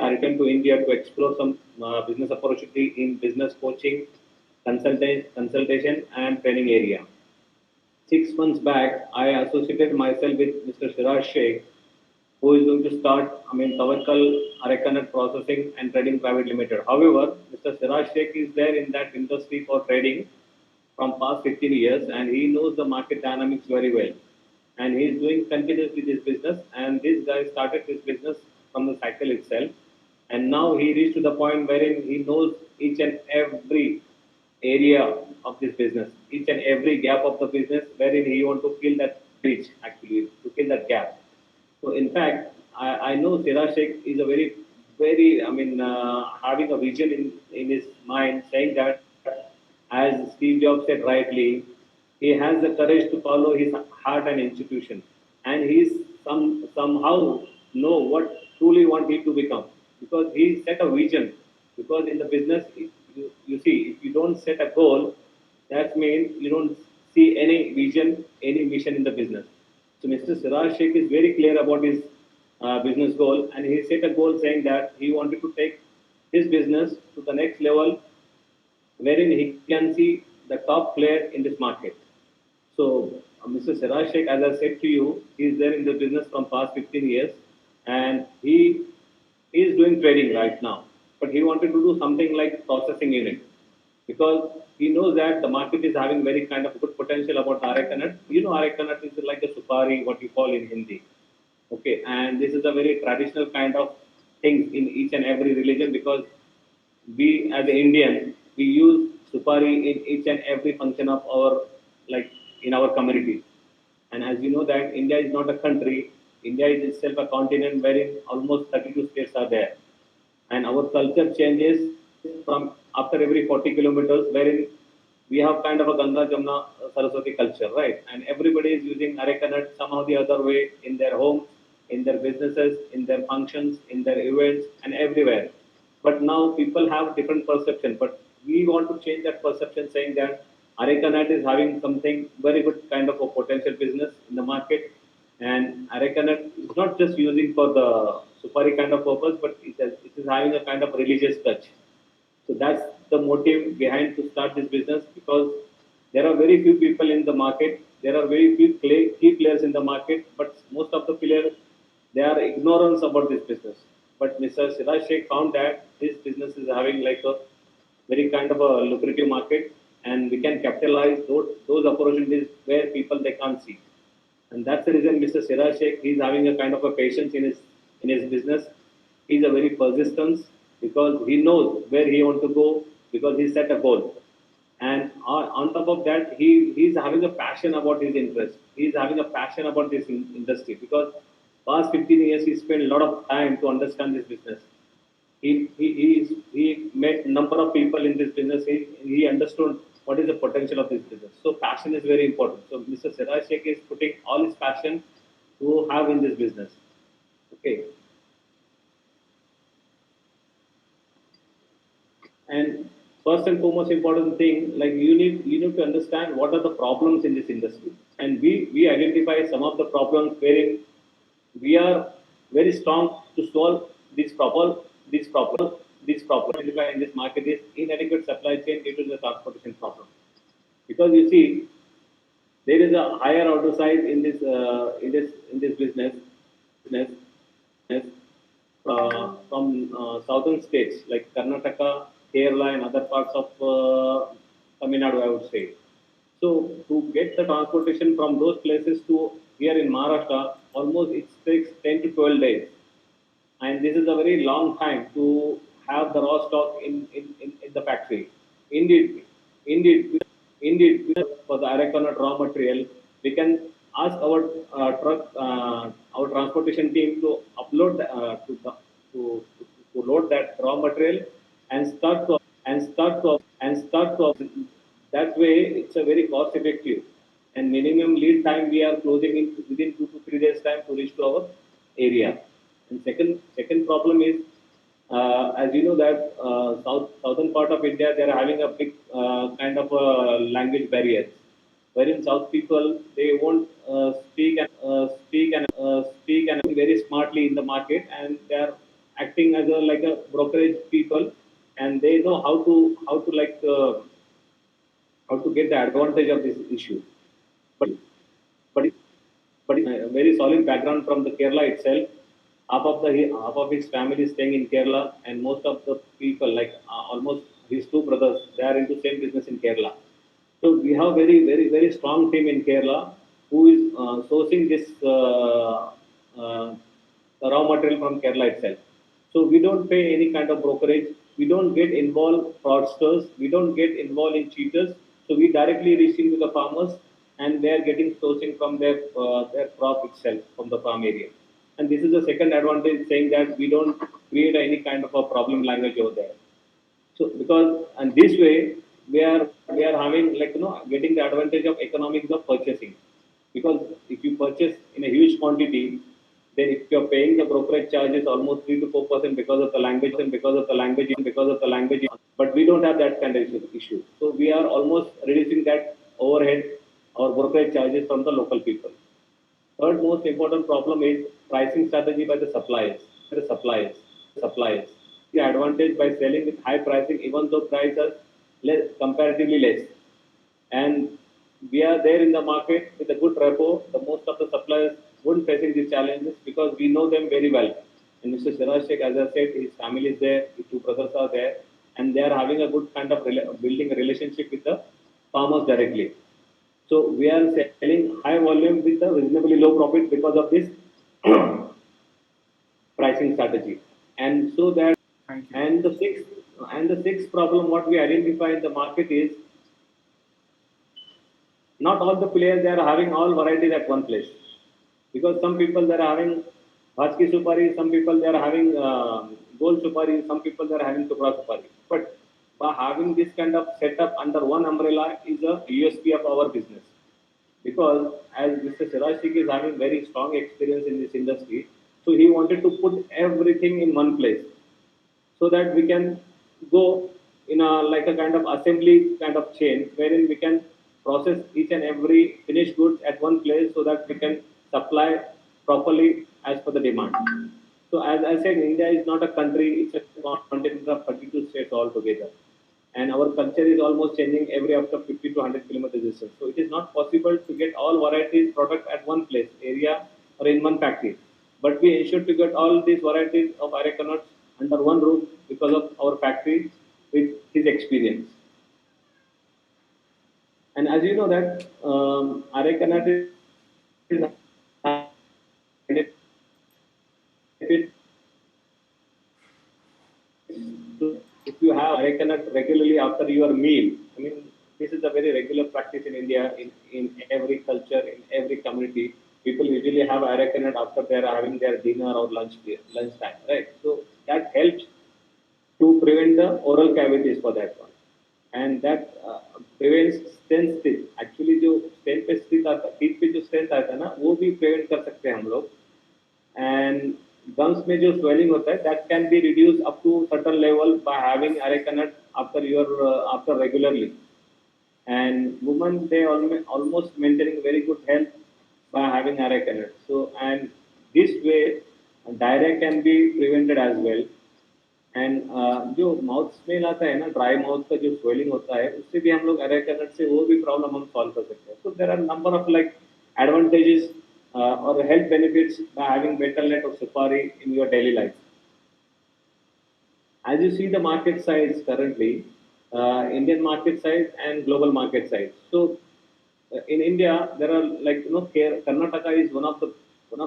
I returned to India to explore some business opportunity in business coaching, consultation, and training area. 6 months back, I associated myself with Mr. Siraj Sheikh, who is going to start, Tawakkal Arecanut Processing and Trading Private Limited. However, Mr. Siraj Sheikh is there in that industry for trading from past 15 years, and he knows the market dynamics very well. And he is doing continuously this business, and this guy started this business from the cycle itself. And now he reached to the point wherein he knows each and every area of this business, each and every gap of the business wherein he want to fill that bridge actually, to fill that gap. So in fact, I know Siraj Sheikh is a very, having a vision in his mind saying that, as Steve Jobs said rightly, he has the courage to follow his heart and institution. And he's somehow know what truly want he to become. Because he set a vision. Because in the business, if you see, if you don't set a goal, that means you don't see any vision, any mission in the business. So Mr. Siraj Sheikh is very clear about his business goal, and he set a goal saying that he wanted to take his business to the next level, wherein he can see the top player in this market. So Mr. Siraj Sheikh, as I said to you, he is there in the business from past 15 years, and he is doing trading right now. But he wanted to do something like processing unit, because he knows that the market is having very kind of good potential about arecanut. You know, arecanut is like a supari, what you call in Hindi. Okay, and this is a very traditional kind of thing in each and every religion, because we as an Indian, we use supari in each and every function of our, like, in our community. And as you know that India is not a country, India is itself a continent wherein almost 32 states are there. And our culture changes from after every 40 kilometers, wherein we have kind of a Ganga Jamna Saraswati culture, right? And everybody is using arecanut somehow the other way in their homes, in their businesses, in their functions, in their events, and everywhere. But now people have different perception. But we want to change that perception, saying that arecanut is having something very good kind of a potential business in the market, and arecanut is not just using for the supari kind of purpose, but it is having a kind of religious touch. So that's the motive behind to start this business, because there are very few people in the market. There are very few key players in the market, but most of the players, they are ignorance about this business. But Mr. Siraj Sheikh found that this business is having like a very kind of a lucrative market, and we can capitalize those opportunities where people they can't see. And that's the reason Mr. Siraj Sheikh is having a kind of a patience in his business. He's a very persistence, because he knows where he wants to go, because he set a goal. And on top of that, he's having a passion about his interest. He's having a passion about this industry, because past 15 years he spent a lot of time to understand this business. He met number of people in this business. He understood what is the potential of this business. So passion is very important. So Mr. Siraj Sheikh is putting all his passion to have in this business. Okay. And first and foremost important thing, like, you need to understand what are the problems in this industry. And we identify some of the problems wherein we are very strong to solve this problem in this market is inadequate supply chain due to the transportation problem. Because you see, there is a higher order size in this business from southern states like Karnataka, Kerala, and other parts of Tamil Nadu, I would say. So to get the transportation from those places to here in Maharashtra, almost it takes 10 to 12 days, and this is a very long time to have the raw stock in the factory. Indeed, indeed, for the arecanut raw material, we can ask our transportation team to upload to load that raw material and start to that way it's a very cost effective, and minimum lead time we are closing in within 2 to 3 days time to reach to our area. And second problem is, as you know that southern part of India, they are having a big kind of language barriers, wherein South people they won't speak and very smartly in the market, and they are acting as a like brokerage people, and they know how to get the advantage of this issue. But but it's a very solid background from the Kerala itself. Half of his family is staying in Kerala, and most of the people, like almost his two brothers, they are into same business in Kerala. So we have very strong team in Kerala who is sourcing this the raw material from Kerala itself. So we don't pay any kind of brokerage. We don't get involved fraudsters. We don't get involved in cheaters. So we directly reaching to the farmers, and they are getting sourcing from their crop itself from the farm area. And this is the second advantage, saying that we don't create any kind of a problem language over there. So because and this way we are having, like, getting the advantage of economics of purchasing. Because if you purchase in a huge quantity, then if you're paying the brokerage charges almost 3 to 4% because of the language and because of the language, but we don't have that kind of issue. So we are almost reducing that overhead or brokerage charges from the local people. Third most important problem is pricing strategy by the suppliers. Suppliers. The advantage by selling with high pricing, even though prices are comparatively less. And we are there in the market with a good repo. The most of the suppliers won't facing these challenges because we know them very well. And Mr. Siraj Sheikh, as I said, his family is there, his two brothers are there, and they are having a good kind of building a relationship with the farmers directly. So we are selling high volume with a reasonably low profit because of this pricing strategy. And so that Thank you. and the sixth problem what we identify in the market is not all the players they are having all varieties at one place, because some people they are having Bhaski Supari, some people they are having Gold Supari, some people they are having Tupra Supari. But by having this kind of setup under one umbrella is a USP of our business, because as Mr. Siraj Sheikh is having very strong experience in this industry, so he wanted to put everything in one place so that we can go in a like a kind of assembly kind of chain wherein we can process each and every finished goods at one place so that we can supply properly as per the demand. So as I said, India is not a country; it's a continent of 32 states altogether, and our culture is almost changing every after 50 to 100 kilometers distance. So it is not possible to get all varieties product at one place area or in one factory. But we ensure to get all these varieties of areca under one roof because of our factory with his experience. And as you know that areca is benefit if you have areca regularly after your meal. I mean, this is a very regular practice in India, in every culture, in every community. People usually have areca after they are having their dinner or lunch time, right? So that helps to prevent the oral cavities for that one. And that prevents stent stitch. Actually जो stent पे स्थित आता teeth पे जो stent आता है ना वो भी prevent कर सकते हैं हम लोग. And gums में जो swelling होता है that can be reduced up to certain level by having areca nut after regularly. And women they almost maintaining very good health by having areca nut. So and this way diarrhea can be prevented as well. And जो mouth smell आता है ना, dry mouth का जो swelling होता है उससे भी हम लोग अरेका नट से वो भी प्रॉब्लम हम सॉल्व कर सकते हैं. So there are number of like advantages और health benefits by having better net और supari in your daily life. As you see the market size currently, Indian market size and global market size. So in India, there are like Karnataka is one of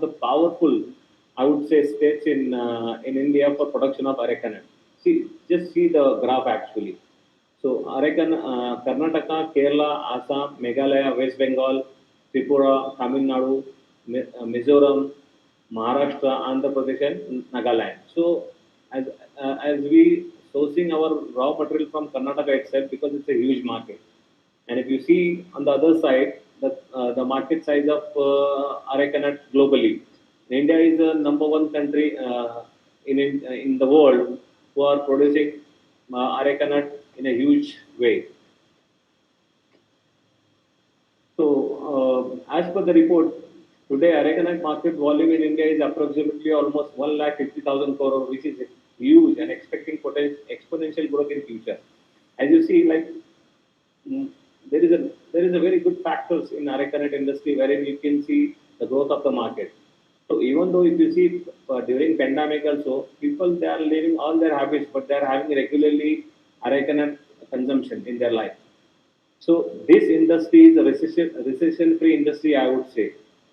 the powerful, I would say, states in India for production of areca. Just see the graph actually. So Karnataka, Kerala, Assam, Meghalaya, West Bengal, Tripura, Tamil Nadu, Mizoram, Maharashtra, Andhra Pradesh, and Nagaland. So as as we sourcing our raw material from Karnataka itself because it's a huge market. And if you see on the other side, the market size of areca nut globally, India is the number one country in the world who are producing areca nut in a huge way. So, as per the report, today areca nut market volume in India is approximately almost 1,50,000 crore, which is huge and expecting exponential growth in future. As you see, like mm, there is a very good factors in arecanut industry wherein you can see the growth of the market. So even though if you see during pandemic also, people they are leaving all their habits, but they are having regularly arecanut consumption in their life. So this industry is a recession-free industry, I would say,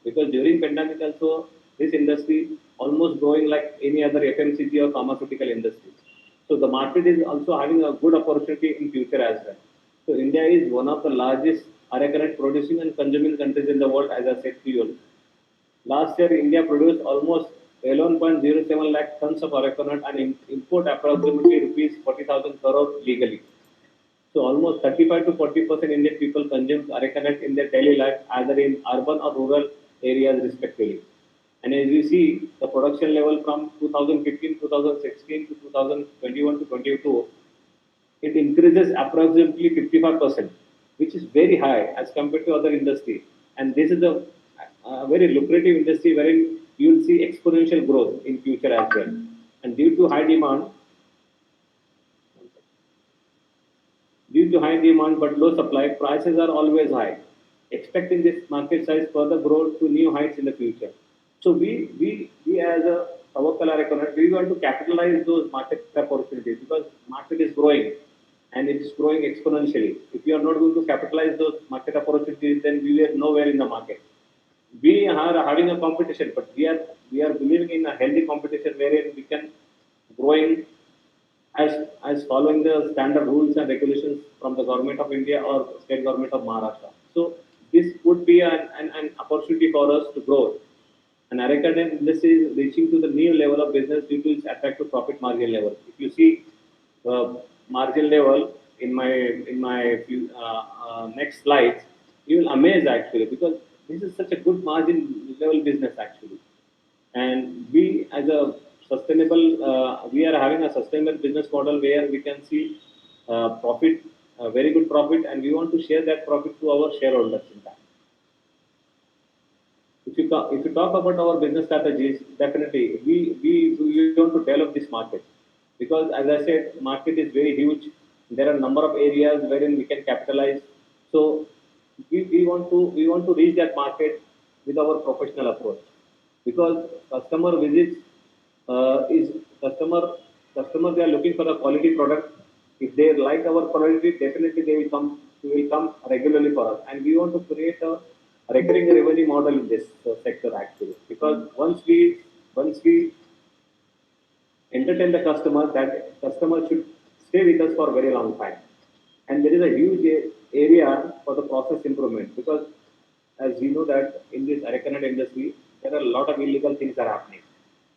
because during pandemic also, this industry almost growing like any other FMCG or pharmaceutical industry. So the market is also having a good opportunity in future as well. So India is one of the largest arecanut producing and consuming countries in the world, as I said to you. Last year, India produced almost 11.07 lakh tons of arecanut and import approximately rupees 40,000 crore legally. So almost 35 to 40% Indian people consume arecanut in their daily life, either in urban or rural areas respectively. And as you see, the production level from 2015, 2016 to 2021 to 22, it increases approximately 55%, which is very high as compared to other industry. And this is a very lucrative industry wherein you will see exponential growth in future as well. And due to high demand but low supply, prices are always high, expecting this market size further grow to new heights in the future. So we as a Tawakkal Arecanut, we want to capitalize those market opportunities because market is growing and it is growing exponentially. If you are not going to capitalize those market opportunities, then we are nowhere in the market. We are having a competition, but we are believing in a healthy competition wherein we can growing as following the standard rules and regulations from the government of India or state government of Maharashtra. So this would be an opportunity for us to grow. And Arecanut industry is reaching to the new level of business due to its attractive profit margin level. If you see the margin level in my next slides, you will amaze actually because this is such a good margin level business actually. And we are having a sustainable business model where we can see profit, very good profit, and we want to share that profit to our shareholders in that. If you talk about our business strategies, definitely we want to develop this market because as I said, market is very huge. There are a number of areas wherein we can capitalize. So we want to reach that market with our professional approach because customer visits is customer they are looking for a quality product. If they like our quality, definitely they will come regularly for us, and we want to create a recurring revenue model in this sector actually because once we entertain the customer, that customer should stay with us for a very long time. And there is a huge area for the process improvement because as we know that in this arecanut industry, there are a lot of illegal things are happening.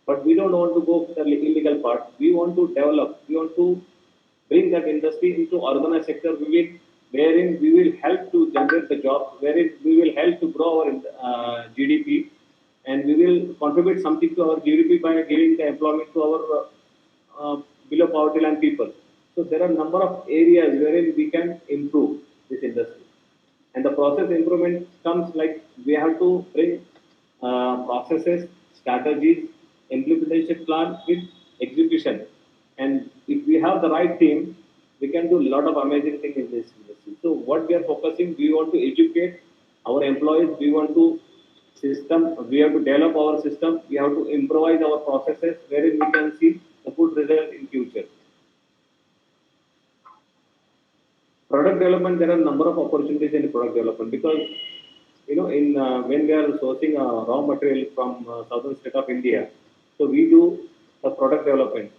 But we don't want to go for the illegal part. We want to develop. We want to bring that industry into organized sector. Wherein we will help to generate the jobs, wherein we will help to grow our GDP, and we will contribute something to our GDP by giving the employment to our below poverty line people. So there are a number of areas wherein we can improve this industry. And the process improvement comes like we have to bring processes, strategies, implementation plan with execution. And if we have the right team, we can do a lot of amazing things in this industry. So what we are focusing, we want to educate our employees, we have to develop our system, we have to improvise our processes wherein we can see the good result in future. Product development, there are a number of opportunities in product development because in when we are sourcing raw material from southern state of India, so we do the product development.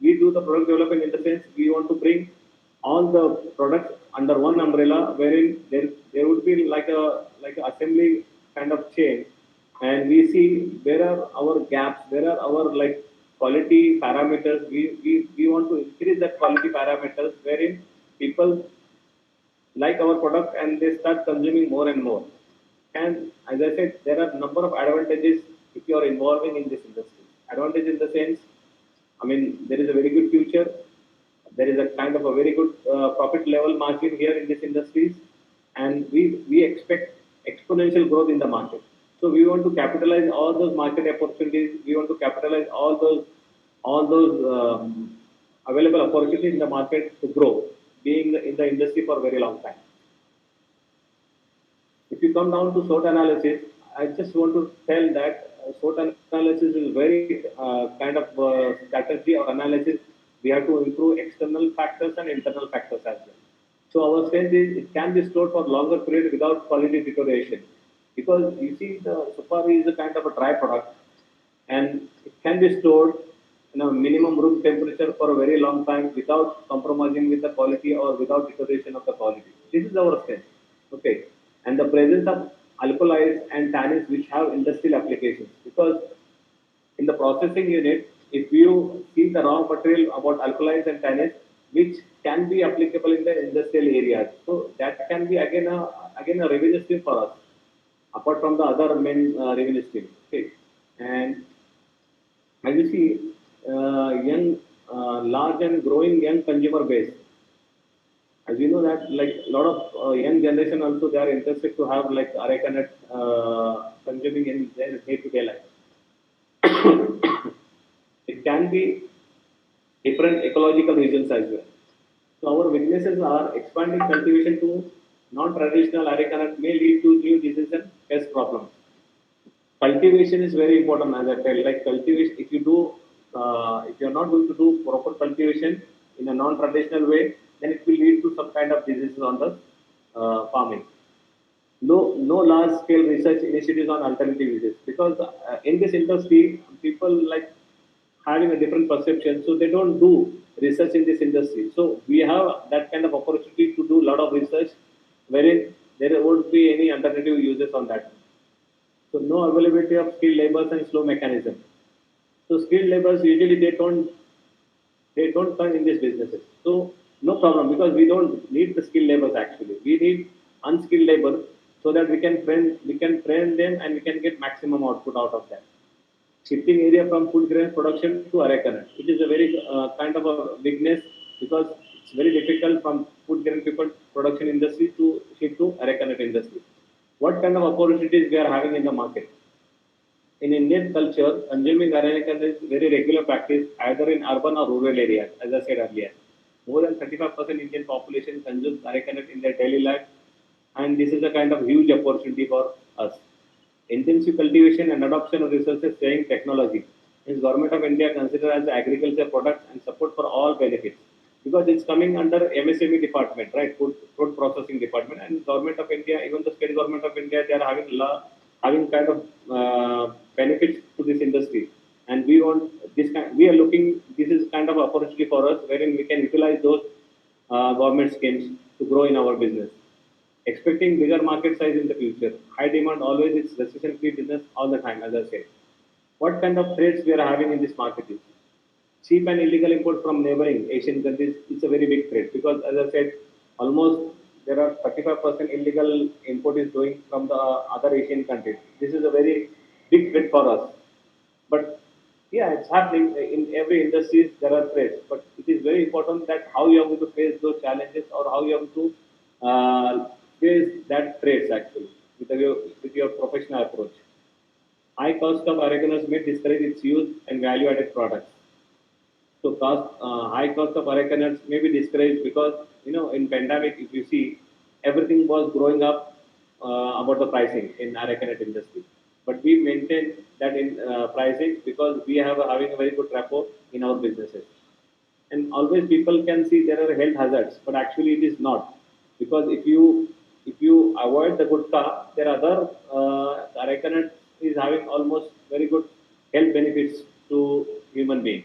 We do the product development in the sense we want to bring all the products under one umbrella, wherein there would be like a assembly kind of chain, and we see where are our gaps, where are our like quality parameters. We want to increase that quality parameters wherein people like our product and they start consuming more and more. And as I said, there are number of advantages if you are involving in this industry. Advantage in the sense, I mean, there is a very good future. There is a kind of a very good profit level margin here in this industries, and we expect exponential growth in the market. So we want to capitalize all those market opportunities. We want to capitalize all those all those available opportunities in the market to grow, being in the industry for a very long time. If you come down to SWOT analysis, I just want to tell that SWOT analysis is very kind of strategy or analysis. We have to improve external factors and internal factors as well. So our strength is it can be stored for longer period without quality deterioration. Because you see, the super is a kind of a dry product, and it can be stored in a minimum room temperature for a very long time without compromising with the quality or without deterioration of the quality. This is our strength. Okay. And the presence of alkaloids and tannins which have industrial applications. Because in the processing unit, if you see the raw material about alkaloids and tannins, which can be applicable in the industrial areas. So that can be again a revenue stream for us, apart from the other main revenue stream. Okay. And as you see, large and growing young consumer base. As we know that like a lot of young generation also they are interested to have like arecanut consuming in their day-to-day life. It can be different ecological regions as well. So our weaknesses are expanding cultivation to non-traditional arecanut may lead to new diseases and pest problems. Cultivation is very important as I tell. Like cultivation, if you do, if you are not going to do proper cultivation in a non-traditional way, then it will lead to some kind of diseases on the farming. No large scale research initiatives on alternative uses because in this industry, people like having a different perception, so they don't do research in this industry. So we have that kind of opportunity to do a lot of research, wherein there won't be any alternative uses on that. So no availability of skilled laborers and slow mechanism. So skilled laborers usually they don't come in these businesses. So no problem because we don't need the skilled laborers actually. We need unskilled labor so that we can train them and we can get maximum output out of that. Shifting area from food grain production to arecanut. It is a very kind of a weakness because it's very difficult from food grain people production industry to shift to arecanut industry. What kind of opportunities we are having in the market? In Indian culture, consuming arenacan is very regular practice either in urban or rural areas, as I said earlier. More than 35% Indian population consumes arecanut in their daily life, and this is a kind of huge opportunity for us. Intensive cultivation and adoption of resources saving technology is Government of India considered as agriculture products and support for all benefits because it's coming under MSME department, right? Food processing department and Government of India, even the state government of India, they are having having kind of benefits to this industry. And we want this kind, we are looking, this is kind of opportunity for us wherein we can utilize those government schemes to grow in our business. Expecting bigger market size in the future. High demand always is recession-free business all the time, as I said. What kind of threats we are having in this market is cheap and illegal import from neighboring Asian countries. It's a very big threat because, as I said, almost there are 35% illegal import is going from the other Asian countries. This is a very big threat for us. But yeah, it's happening in every industry. There are threats, but it is very important that how you are going to face those challenges or how you have to face that threats actually with your professional approach. High cost of oregano may discourage its use and value-added products. So high cost of arecanut may be discouraged because in pandemic, if you see, everything was growing up about the pricing in arecanut industry. But we maintain that in pricing because we have having a very good rapport in our businesses. And always people can see there are health hazards, but actually it is not because if you avoid the gutka, there are other arecanut is having almost very good health benefits to human being.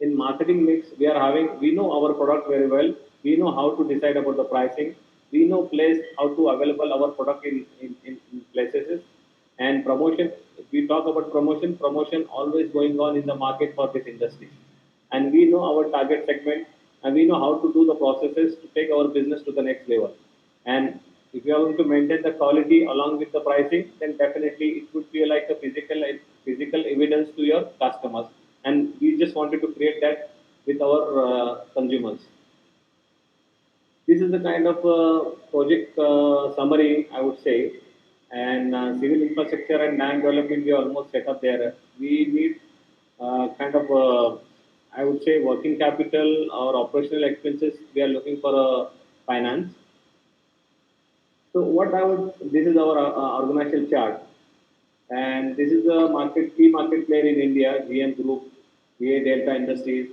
In marketing mix, we know our product very well. We know how to decide about the pricing. We know place how to available our product in places and promotion. If we talk about promotion always going on in the market for this industry. And we know our target segment and we know how to do the processes to take our business to the next level. And if you are going to maintain the quality along with the pricing, then definitely it would be like a physical evidence to your customers. And we just wanted to create that with our consumers. This is the kind of project summary I would say. And civil infrastructure and land development we almost set up there. We need kind of, I would say, working capital or operational expenses. We are looking for a finance. So what I would, this is our organizational chart, and this is the market key market player in India, GM Group, VA Delta Industries.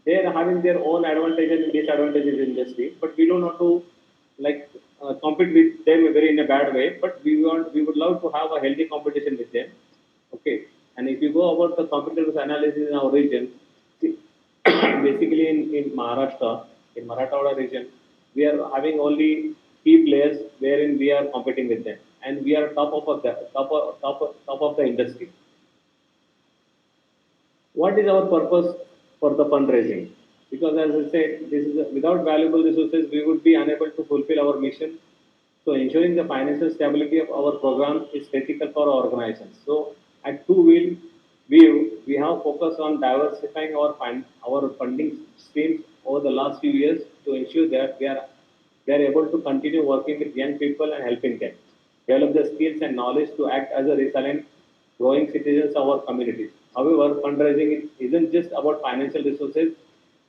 They are having their own advantages and disadvantages in industry, but we don't want to like compete with them very in a bad way. But we would love to have a healthy competition with them. Okay, and if you go about the competitors analysis in our region, see, basically in Maharashtra, in Marathwada region, we are having only key players wherein we are competing with them, and we are top of the industry. What is our purpose for the fundraising? Because as I said, this is without valuable resources, we would be unable to fulfill our mission. So ensuring the financial stability of our program is critical for our organizations. So at Two Wheel View, we have focused on diversifying our funding streams over the last few years to ensure that we are able to continue working with young people and helping them develop the skills and knowledge to act as a resilient, growing citizens of our communities. However, fundraising isn't just about financial resources.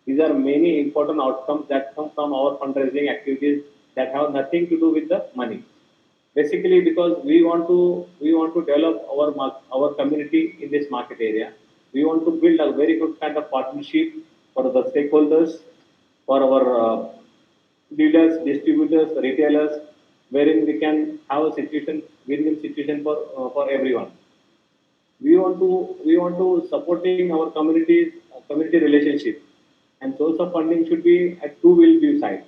These are many important outcomes that come from our fundraising activities that have nothing to do with the money. Basically, because we want to develop our community in this market area. We want to build a very good kind of partnership for the stakeholders, for our dealers, distributors, retailers, wherein we can have a situation, win-win situation for everyone. We want to supporting our communities, community relationship, and source of funding should be at two-wheel view side.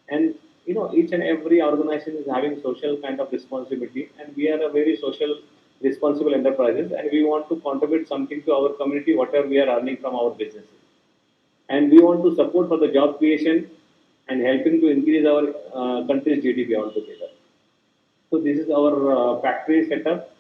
And each and every organization is having social kind of responsibility, and we are a very social responsible enterprises, and we want to contribute something to our community, whatever we are earning from our businesses, and we want to support for the job creation and helping to increase our country's GDP altogether. So this is our factory setup.